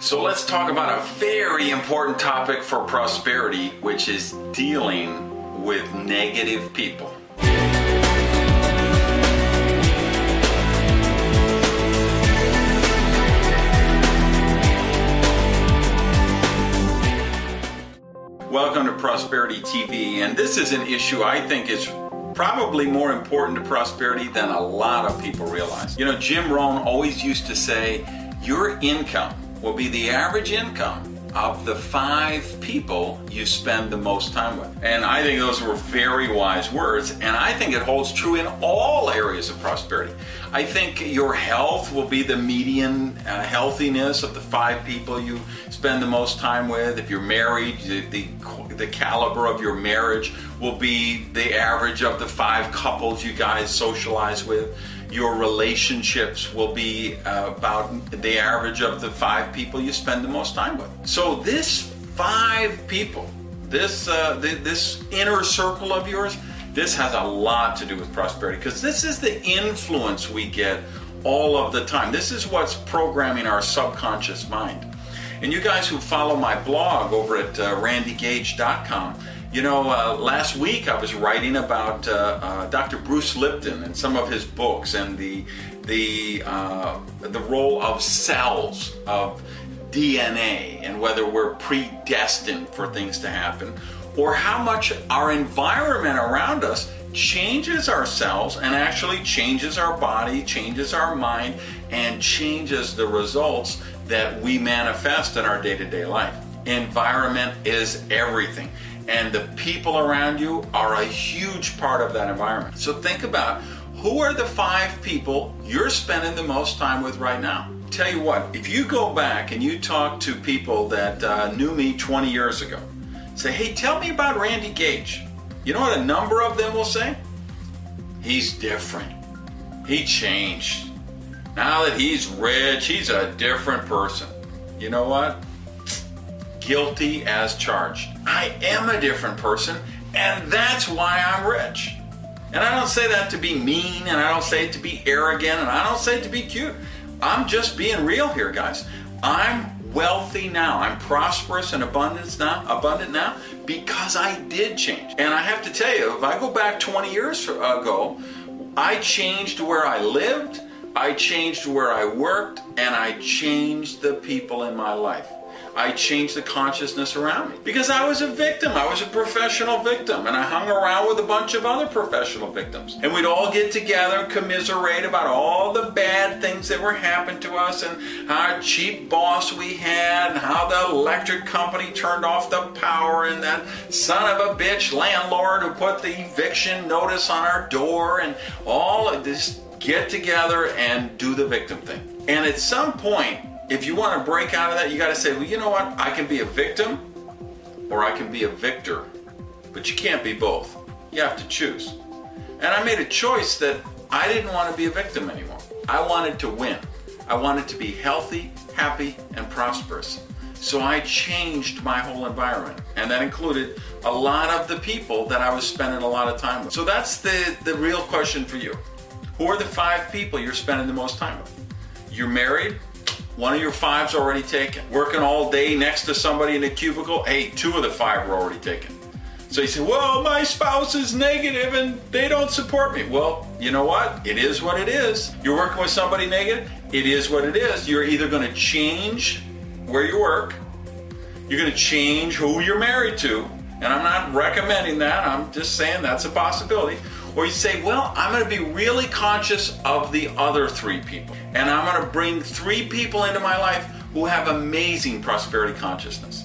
So let's talk about a very important topic for prosperity, which is dealing with negative people. Welcome to Prosperity TV, and this is an issue I think is probably more important to prosperity than a lot of people realize. You know, Jim Rohn always used to say, your income will be the average income of the 5 people you spend the most time with. And I think those were very wise words, and I think it holds true in all areas of prosperity. I think your health will be the median healthiness of the 5 people you spend the most time with. If you're married, the caliber of your marriage will be the average of the 5 couples you guys socialize with. Your relationships will be about the average of the 5 people you spend the most time with. So this 5 people, this inner circle of yours, this has a lot to do with prosperity, because this is the influence we get all of the time. This is what's programming our subconscious mind. And you guys who follow my blog over at randygage.com, you know, last week I was writing about Dr. Bruce Lipton and some of his books, and the role of cells, of DNA, and whether we're predestined for things to happen, or how much our environment around us changes our cells and actually changes our body, changes our mind, and changes the results that we manifest in our day-to-day life. Environment is everything. And the people around you are a huge part of that environment. So think about, who are the 5 people you're spending the most time with right now? Tell you what, if you go back and you talk to people that knew me 20 years ago, say, hey, tell me about Randy Gage. You know what a number of them will say? He's different. He changed. Now that he's rich, he's a different person. You know what? Guilty as charged. I am a different person, and that's why I'm rich. And I don't say that to be mean, and I don't say it to be arrogant, and I don't say it to be cute. I'm just being real here, guys. I'm wealthy now. I'm prosperous and abundant now because I did change. And I have to tell you, if I go back 20 years ago, I changed where I lived, I changed where I worked, and I changed the people in my life. I changed the consciousness around me because I was a victim. I was a professional victim, and I hung around with a bunch of other professional victims. And we'd all get together and commiserate about all the bad things that were happening to us, and how cheap boss we had, and how the electric company turned off the power, and that son of a bitch landlord who put the eviction notice on our door, and all of this. Get together and do the victim thing. And at some point, if you want to break out of that, you got to say, well, you know what? I can be a victim or I can be a victor. But you can't be both. You have to choose. And I made a choice that I didn't want to be a victim anymore. I wanted to win. I wanted to be healthy, happy, and prosperous. So I changed my whole environment. And that included a lot of the people that I was spending a lot of time with. So that's the real question for you. Who are the 5 people you're spending the most time with? You're married? One of your 5's already taken. Working all day next to somebody in a cubicle? Hey, 2 of the 5 were already taken. So you say, well, my spouse is negative and they don't support me. Well, you know what? It is what it is. You're working with somebody negative? It is what it is. You're either going to change where you work, you're going to change who you're married to, and I'm not recommending that, I'm just saying that's a possibility. Or you say, well, I'm going to be really conscious of the other 3 people. And I'm going to bring 3 people into my life who have amazing prosperity consciousness.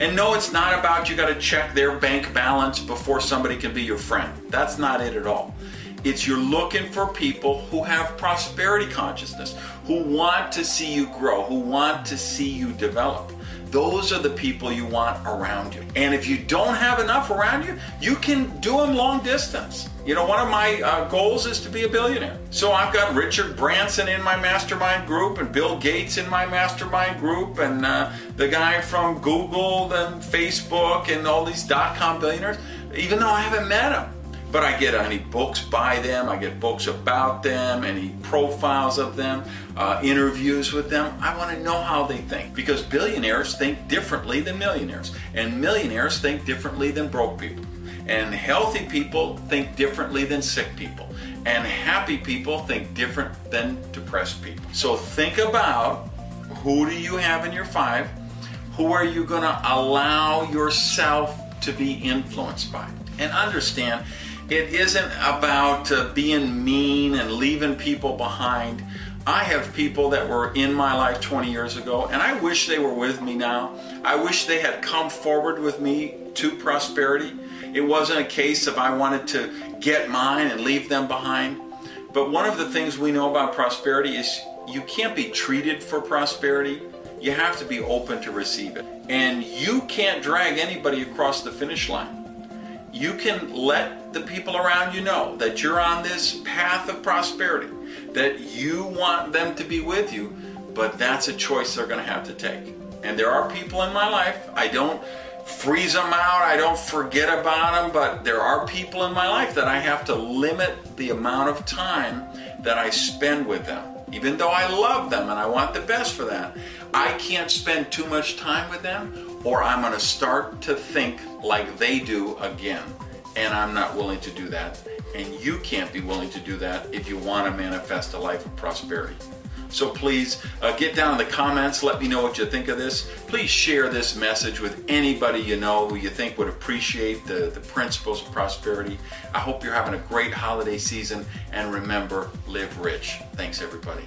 And no, it's not about you got to check their bank balance before somebody can be your friend. That's not it at all. It's you're looking for people who have prosperity consciousness, who want to see you grow, who want to see you develop. Those are the people you want around you. And if you don't have enough around you, you can do them long distance. You know, one of my goals is to be a billionaire. So I've got Richard Branson in my mastermind group, and Bill Gates in my mastermind group, and the guy from Google and Facebook and all these .com billionaires, even though I haven't met them. but I get any books by them, I get books about them, any profiles of them, interviews with them. I want to know how they think, because billionaires think differently than millionaires, and millionaires think differently than broke people, and healthy people think differently than sick people, and happy people think different than depressed people. So think about, who do you have in your 5? Who are you going to allow yourself to be influenced by? And understand, it isn't about being mean and leaving people behind. I have people that were in my life 20 years ago, and I wish they were with me now. I wish they had come forward with me to prosperity. It wasn't a case of I wanted to get mine and leave them behind. But one of the things we know about prosperity is you can't be treated for prosperity. You have to be open to receive it. And you can't drag anybody across the finish line. You can let the people around you know that you're on this path of prosperity, that you want them to be with you, but that's a choice they're going to have to take. And there are people in my life, I don't freeze them out, I don't forget about them, but there are people in my life that I have to limit the amount of time that I spend with them. Even though I love them and I want the best for them, I can't spend too much time with them, or I'm going to start to think like they do again. And I'm not willing to do that. And you can't be willing to do that if you want to manifest a life of prosperity. So please get down in the comments. Let me know what you think of this. Please share this message with anybody you know who you think would appreciate the principles of prosperity. I hope you're having a great holiday season. And remember, live rich. Thanks, everybody.